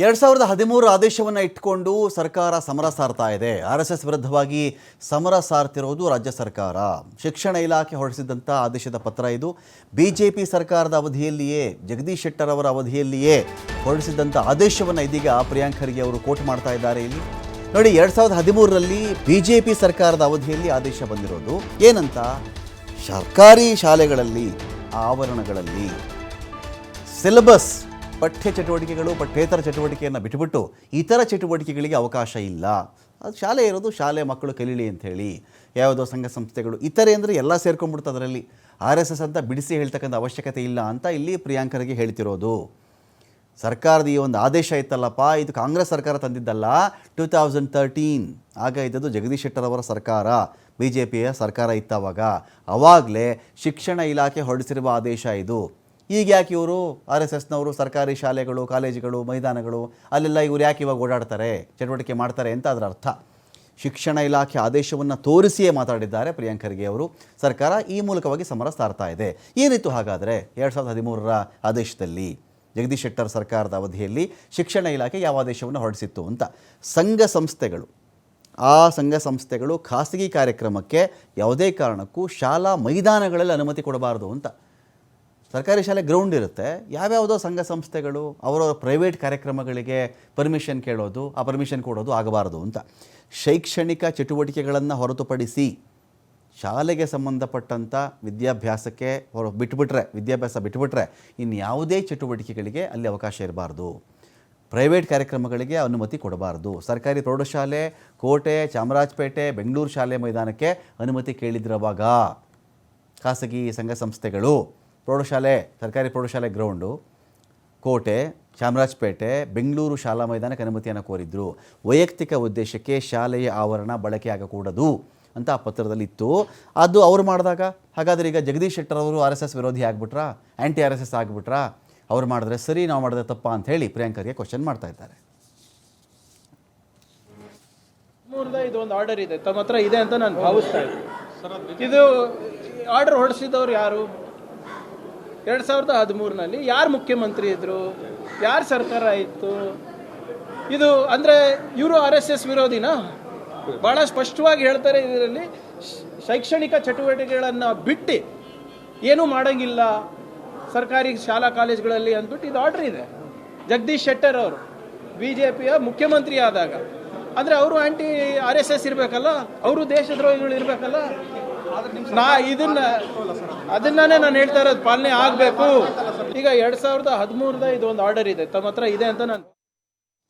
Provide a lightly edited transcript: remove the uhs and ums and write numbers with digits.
2013 ಆದೇಶವನ್ನು ಇಟ್ಟುಕೊಂಡು ಸರ್ಕಾರ ಸಮರ ಸಾರ್ತಾ ಇದೆ. RSS ವಿರುದ್ಧವಾಗಿ ಸಮರ ಸಾರ್ತಿರೋದು ರಾಜ್ಯ ಸರ್ಕಾರ. ಶಿಕ್ಷಣ ಇಲಾಖೆ ಹೊರಡಿಸಿದಂಥ ಆದೇಶದ ಪತ್ರ ಇದು. ಬಿಜೆಪಿ ಸರ್ಕಾರದ ಅವಧಿಯಲ್ಲಿಯೇ, ಜಗದೀಶ್ ಶೆಟ್ಟರ್ ಅವರ ಅವಧಿಯಲ್ಲಿಯೇ ಹೊರಡಿಸಿದಂಥ ಆದೇಶವನ್ನು ಇದೀಗ ಪ್ರಿಯಾಂಕ್ ಖರ್ಗೆ ಅವರು ಕೋಟ್ ಮಾಡ್ತಾ ಇದ್ದಾರೆ. ಇಲ್ಲಿ ನೋಡಿ, 2013ರಲ್ಲಿ ಬಿಜೆಪಿ ಸರ್ಕಾರದ ಅವಧಿಯಲ್ಲಿ ಆದೇಶ ಬಂದಿರೋದು ಏನಂತ, ಸರ್ಕಾರಿ ಶಾಲೆಗಳಲ್ಲಿ ಆವರಣಗಳಲ್ಲಿ ಸಿಲೆಬಸ್ ಪಠ್ಯ ಚಟುವಟಿಕೆಗಳು, ಪಠ್ಯೇತರ ಚಟುವಟಿಕೆಯನ್ನು ಬಿಟ್ಟುಬಿಟ್ಟು ಇತರ ಚಟುವಟಿಕೆಗಳಿಗೆ ಅವಕಾಶ ಇಲ್ಲ. ಅದು ಶಾಲೆ ಇರೋದು ಶಾಲೆ, ಮಕ್ಕಳು ಕಲೀಲಿ ಅಂಥೇಳಿ ಯಾವುದೋ ಸಂಘ ಸಂಸ್ಥೆಗಳು ಇತರೆ ಅಂದರೆ ಎಲ್ಲ ಸೇರ್ಕೊಂಡ್ಬಿಡ್ತು. ಅದರಲ್ಲಿ RSS ಅಂತ ಬಿಡಿಸಿ ಹೇಳ್ತಕ್ಕಂಥ ಅವಶ್ಯಕತೆ ಇಲ್ಲ ಅಂತ ಇಲ್ಲಿ ಪ್ರಿಯಾಂಕ್ ಖರ್ಗೆ ಹೇಳ್ತಿರೋದು. ಸರ್ಕಾರದ ಈ ಒಂದು ಆದೇಶ ಇತ್ತಲ್ಲಪ್ಪ, ಇದು ಕಾಂಗ್ರೆಸ್ ಸರ್ಕಾರ ತಂದಿದ್ದಲ್ಲ. 2013 ಆಗ ಇದ್ದದ್ದು ಜಗದೀಶ್ ಶೆಟ್ಟರ್ ಅವರ ಸರ್ಕಾರ, BJPಯ ಸರ್ಕಾರ ಇತ್ತವಾಗ. ಆವಾಗಲೇ ಶಿಕ್ಷಣ ಇಲಾಖೆ ಹೊರಡಿಸಿರುವ ಆದೇಶ ಇದು. ಈಗ ಯಾಕೆ ಇವರು RSSನವರು ಸರ್ಕಾರಿ ಶಾಲೆಗಳು, ಕಾಲೇಜುಗಳು, ಮೈದಾನಗಳು ಅಲ್ಲೆಲ್ಲ ಇವರು ಯಾಕೆ ಇವಾಗ ಓಡಾಡ್ತಾರೆ, ಚಟುವಟಿಕೆ ಮಾಡ್ತಾರೆ ಅಂತ ಅದರ ಅರ್ಥ. ಶಿಕ್ಷಣ ಇಲಾಖೆ ಆದೇಶವನ್ನು ತೋರಿಸಿಯೇ ಮಾತಾಡಿದ್ದಾರೆ ಪ್ರಿಯಾಂಕ್ ಖರ್ಗೆ ಅವರು. ಸರ್ಕಾರ ಈ ಮೂಲಕವಾಗಿ ಸಮರ ಸಾರ್ತಾ ಇದೆ. ಏನಿತ್ತು ಹಾಗಾದರೆ 2013ರ ಆದೇಶದಲ್ಲಿ, ಜಗದೀಶ್ ಶೆಟ್ಟರ್ ಸರ್ಕಾರದ ಅವಧಿಯಲ್ಲಿ ಶಿಕ್ಷಣ ಇಲಾಖೆ ಯಾವ ಆದೇಶವನ್ನು ಹೊರಡಿಸಿತ್ತು ಅಂತ. ಸಂಘ ಸಂಸ್ಥೆಗಳು ಖಾಸಗಿ ಕಾರ್ಯಕ್ರಮಕ್ಕೆ ಯಾವುದೇ ಕಾರಣಕ್ಕೂ ಶಾಲಾ ಮೈದಾನಗಳಲ್ಲಿ ಅನುಮತಿ ಕೊಡಬಾರ್ದು ಅಂತ. ಸರ್ಕಾರಿ ಶಾಲೆ ಗ್ರೌಂಡ್ ಇರುತ್ತೆ, ಯಾವ್ಯಾವುದೋ ಸಂಘ ಸಂಸ್ಥೆಗಳು ಅವರವರ ಪ್ರೈವೇಟ್ ಕಾರ್ಯಕ್ರಮಗಳಿಗೆ ಪರ್ಮಿಷನ್ ಕೇಳೋದು, ಆ ಪರ್ಮಿಷನ್ ಕೊಡೋದು ಆಗಬಾರ್ದು ಅಂತ. ಶೈಕ್ಷಣಿಕ ಚಟುವಟಿಕೆಗಳನ್ನು ಹೊರತುಪಡಿಸಿ ಶಾಲೆಗೆ ಸಂಬಂಧಪಟ್ಟಂಥ ವಿದ್ಯಾಭ್ಯಾಸ ಬಿಟ್ಟುಬಿಟ್ರೆ ಇನ್ಯಾವುದೇ ಚಟುವಟಿಕೆಗಳಿಗೆ ಅಲ್ಲಿ ಅವಕಾಶ ಇರಬಾರ್ದು. ಪ್ರೈವೇಟ್ ಕಾರ್ಯಕ್ರಮಗಳಿಗೆ ಅನುಮತಿ ಕೊಡಬಾರ್ದು. ಸರ್ಕಾರಿ ಪ್ರೌಢಶಾಲೆ, ಕೋಟೆ, ಚಾಮರಾಜಪೇಟೆ, ಬೆಂಗಳೂರು ಶಾಲೆ ಮೈದಾನಕ್ಕೆ ಅನುಮತಿ ಕೇಳಿದ್ರವಾಗ ಖಾಸಗಿ ಸಂಘ ಸಂಸ್ಥೆಗಳು ಸರ್ಕಾರಿ ಪ್ರೌಢಶಾಲೆ ಗ್ರೌಂಡು, ಕೋಟೆ, ಚಾಮರಾಜಪೇಟೆ, ಬೆಂಗಳೂರು ಶಾಲಾ ಮೈದಾನಕ್ಕೆ ಅನುಮತಿಯನ್ನು ಕೋರಿದ್ರು. ವೈಯಕ್ತಿಕ ಉದ್ದೇಶಕ್ಕೆ ಶಾಲೆಯ ಆವರಣ ಬಳಕೆಯಾಗಕೂಡದು ಅಂತ ಆ ಪತ್ರದಲ್ಲಿ ಇತ್ತು. ಅದು ಅವರು ಮಾಡಿದಾಗ, ಹಾಗಾದರೆ ಈಗ ಜಗದೀಶ್ ಶೆಟ್ಟರ್ ಅವರು RSS ವಿರೋಧಿ ಆಗಿಬಿಟ್ರಾ, ಆ್ಯಂಟಿ RSS ಆಗಿಬಿಟ್ರಾ, ಅವ್ರು ಮಾಡಿದ್ರೆ ಸರಿ, ನಾವು ಮಾಡಿದ್ರೆ ತಪ್ಪಾ ಅಂತ ಹೇಳಿ ಪ್ರಿಯಾಂಕ್ ಖರ್ಗೆ ಕ್ವಶನ್ ಮಾಡ್ತಾ ಇದ್ದಾರೆ. ಇದು ಒಂದು ಆರ್ಡರ್ ಇದೆ, ತಮ್ಮ ಹತ್ರ ಇದೆ ಅಂತ ನಾನು ಭಾವಿಸ್ತಾ ಇದ್ದೀನಿ. ಇದು ಆರ್ಡರ್ ಹೊರಡಿಸಿದವರು ಯಾರು? 2013ನಲ್ಲಿ ಯಾರು ಮುಖ್ಯಮಂತ್ರಿ ಇದ್ರು, ಯಾರು ಸರ್ಕಾರ ಇತ್ತು? ಇದು ಅಂದರೆ ಇವರು RSS ವಿರೋಧಿನಾ? ಭಾಳ ಸ್ಪಷ್ಟವಾಗಿ ಹೇಳ್ತಾರೆ ಇದರಲ್ಲಿ. ಶೈಕ್ಷಣಿಕ ಚಟುವಟಿಕೆಗಳನ್ನು ಬಿಟ್ಟು ಏನೂ ಮಾಡೋಂಗಿಲ್ಲ ಸರ್ಕಾರಿ ಶಾಲಾ ಕಾಲೇಜುಗಳಲ್ಲಿ ಅಂದ್ಬಿಟ್ಟು ಇದು ಆರ್ಡರ್ ಇದೆ. ಜಗದೀಶ್ ಶೆಟ್ಟರ್ ಅವರು BJPಯ ಮುಖ್ಯಮಂತ್ರಿ ಆದಾಗ ಅಂದರೆ ಅವರು ಆ್ಯಂಟಿ RSS ಇರಬೇಕಲ್ಲ, ಅವರು ದೇಶದ್ರೋಹಿಗಳು ಇರಬೇಕಲ್ಲ. ಅದನ್ನೇ ನಾನು ಹೇಳ್ತಾ ಇರೋದು, ಪಾಲನೆ ಆಗಬೇಕು. ಈಗ 2013ದ ಇದು ಒಂದು ಆರ್ಡರ್ ಇದೆ, ತಮ್ಮ ಹತ್ರ ಇದೆ ಅಂತ ನಾನು